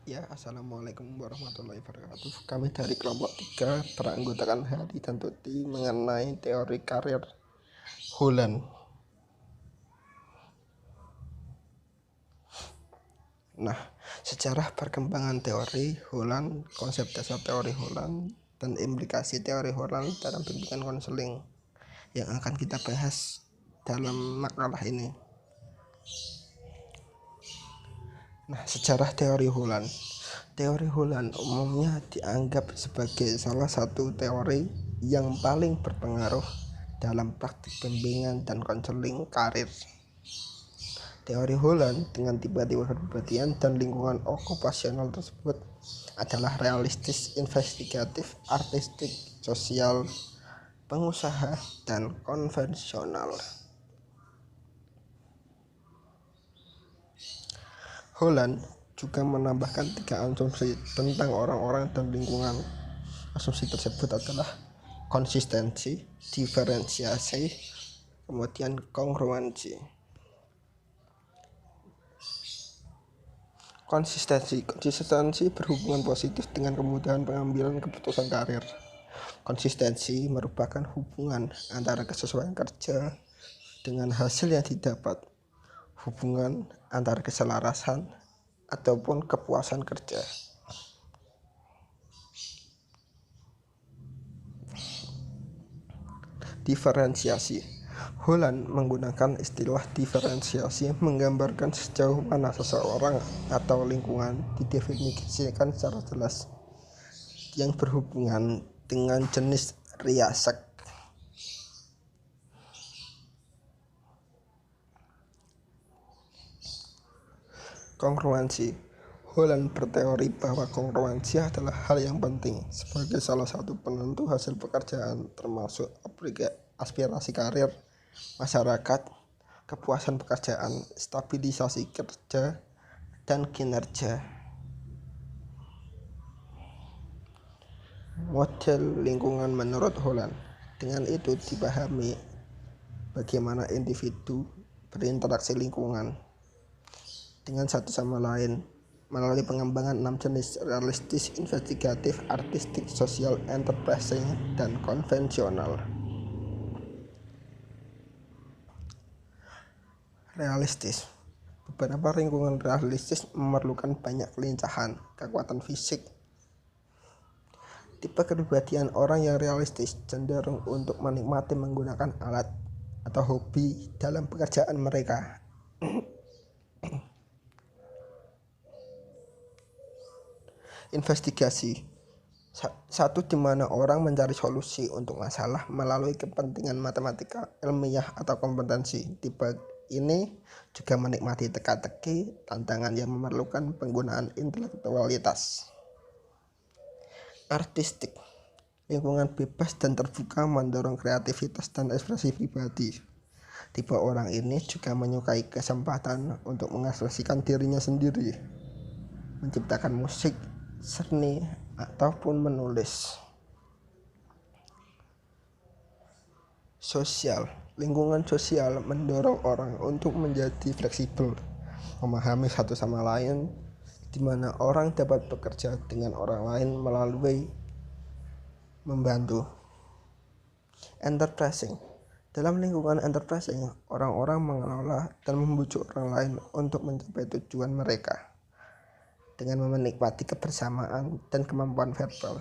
Ya, Assalamualaikum warahmatullahi wabarakatuh. Kami dari kelompok 3 beranggotakan Hari dan Tuti mengenai teori karir Holland. Nah, sejarah perkembangan teori Holland, konsep dasar teori Holland, dan implikasi teori Holland dalam bimbingan konseling yang akan kita bahas dalam makalah ini. Nah, sejarah teori Holland. Teori Holland umumnya dianggap sebagai salah satu teori yang paling berpengaruh dalam praktik bimbingan dan konseling karir. Teori Holland dengan tipe-tipe kepribadian dan lingkungan okupasional tersebut adalah realistis, investigatif, artistik, sosial, pengusaha, dan konvensional. Holland juga menambahkan 3 asumsi tentang orang-orang dan lingkungan. Asumsi tersebut adalah konsistensi, diferensiasi, kemudian kongruensi. Konsistensi berhubungan positif dengan kemudahan pengambilan keputusan karir. Konsistensi merupakan hubungan antara kesesuaian kerja dengan hasil yang didapat, hubungan antara keselarasan ataupun kepuasan kerja. Diferensiasi. Holland menggunakan istilah diferensiasi menggambarkan sejauh mana seseorang atau lingkungan didefinisikan secara jelas yang berhubungan dengan jenis riasak. Kongruensi. Holland berteori bahwa kongruensi adalah hal yang penting sebagai salah satu penentu hasil pekerjaan, termasuk aspirasi karir, masyarakat, kepuasan pekerjaan, stabilisasi kerja, dan kinerja. Model lingkungan menurut Holland. Dengan itu dipahami bagaimana individu berinteraksi lingkungan dengan satu sama lain melalui pengembangan 6 jenis: realistis, investigatif, artistik, sosial, enterprising, dan konvensional. Realistis. Beberapa lingkungan realistis memerlukan banyak kelincahan, kekuatan fisik. Tipe kepribadian orang yang realistis cenderung untuk menikmati menggunakan alat atau hobi dalam pekerjaan mereka. Investigasi. Satu di mana orang mencari solusi untuk masalah melalui kepentingan matematika, ilmiah, atau kompetensi. Tipe ini juga menikmati teka-teki, tantangan yang memerlukan penggunaan intelektualitas. Artistik. Lingkungan bebas dan terbuka mendorong kreativitas dan ekspresi pribadi. Tipe orang ini juga menyukai kesempatan untuk mengekspresikan dirinya sendiri, menciptakan musik, seni, ataupun menulis. Sosial. Lingkungan sosial mendorong orang untuk menjadi fleksibel, memahami satu sama lain, di mana orang dapat bekerja dengan orang lain melalui membantu. Enterprising. Dalam lingkungan enterprising, orang-orang mengelola dan membujuk orang lain untuk mencapai tujuan mereka dengan menikmati kebersamaan dan kemampuan verbal.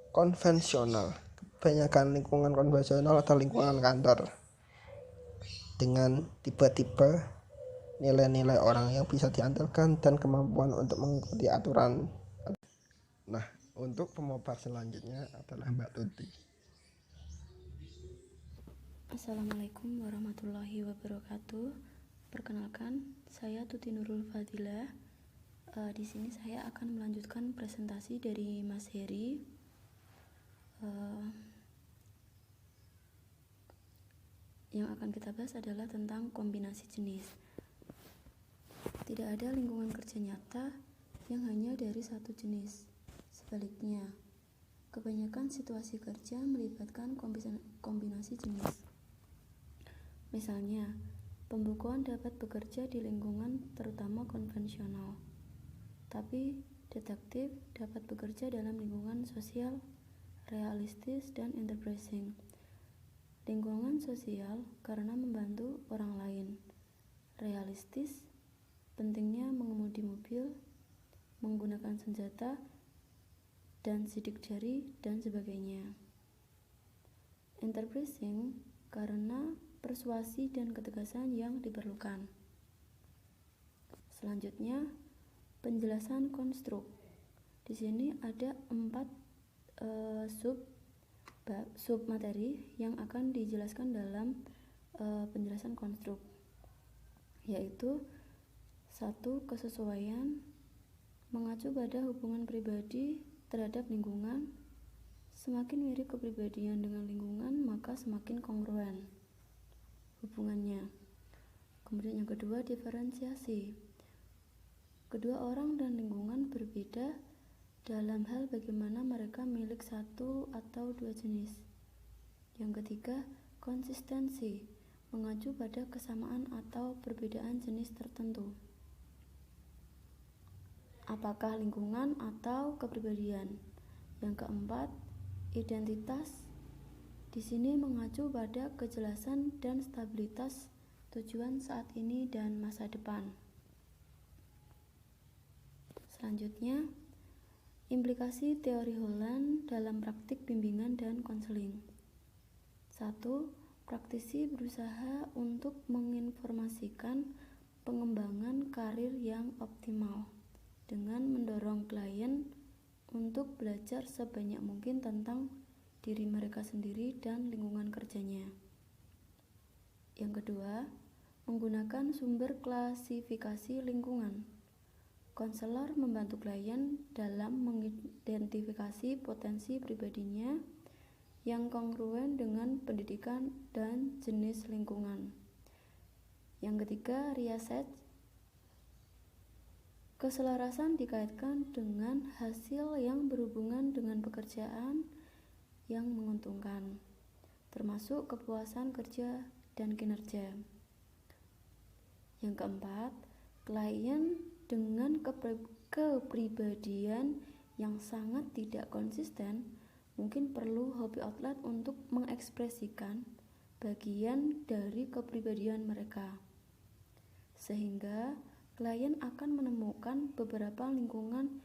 Konvensional. Kebanyakan lingkungan konvensional atau lingkungan kantor dengan tipe-tipe nilai-nilai orang yang bisa diandalkan dan kemampuan untuk mengikuti aturan. Nah, untuk pemaparan selanjutnya adalah Mbak Tuti. Assalamualaikum warahmatullahi wabarakatuh. Perkenalkan, saya Tuti Nurul Fadilah. Di sini saya akan melanjutkan presentasi dari Mas Heri. Yang akan kita bahas adalah tentang kombinasi jenis. Tidak ada lingkungan kerja nyata yang hanya dari satu jenis. Sebaliknya, kebanyakan situasi kerja melibatkan kombinasi jenis. Misalnya, pembukuan dapat bekerja di lingkungan terutama konvensional. tapi detektif dapat bekerja dalam lingkungan sosial, realistis, dan enterprising. Lingkungan sosial karena membantu orang lain. Realistis, pentingnya mengemudi mobil, menggunakan senjata, dan sidik jari, dan sebagainya. Enterprising karena persuasi dan ketegasan yang diperlukan. Selanjutnya, penjelasan konstruk. Di sini ada 4 sub materi yang akan dijelaskan dalam penjelasan konstruk, yaitu 1. Kesesuaian, mengacu pada hubungan pribadi terhadap lingkungan. Semakin mirip kepribadian dengan lingkungan, maka semakin kongruen hubungannya. Kemudian yang kedua, diferensiasi. Kedua orang dan lingkungan berbeda dalam hal bagaimana mereka milik satu atau dua jenis. Yang ketiga, konsistensi, mengacu pada kesamaan atau perbedaan jenis tertentu. Apakah lingkungan atau kepribadian? Yang keempat, identitas. Di sini mengacu pada kejelasan dan stabilitas tujuan saat ini dan masa depan. Selanjutnya, implikasi teori Holland dalam praktik bimbingan dan konseling. 1. Praktisi berusaha untuk menginformasikan pengembangan karir yang optimal dengan mendorong klien untuk belajar sebanyak mungkin tentang diri mereka sendiri dan lingkungan kerjanya. Yang kedua, menggunakan sumber klasifikasi lingkungan. Konselor membantu klien dalam mengidentifikasi potensi pribadinya yang kongruen dengan pendidikan dan jenis lingkungan. Yang ketiga, research. Keselarasan dikaitkan dengan hasil yang berhubungan dengan pekerjaan yang menguntungkan, termasuk kepuasan kerja dan kinerja. Yang keempat, klien dengan kepribadian yang sangat tidak konsisten mungkin perlu hobby outlet untuk mengekspresikan bagian dari kepribadian mereka, sehingga klien akan menemukan beberapa lingkungan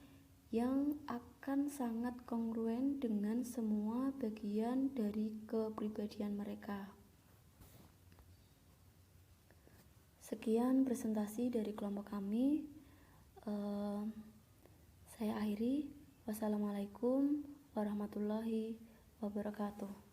yang akan sangat kongruen dengan semua bagian dari kepribadian mereka. Sekian presentasi dari kelompok kami. Saya akhiri. Wassalamualaikum warahmatullahi wabarakatuh.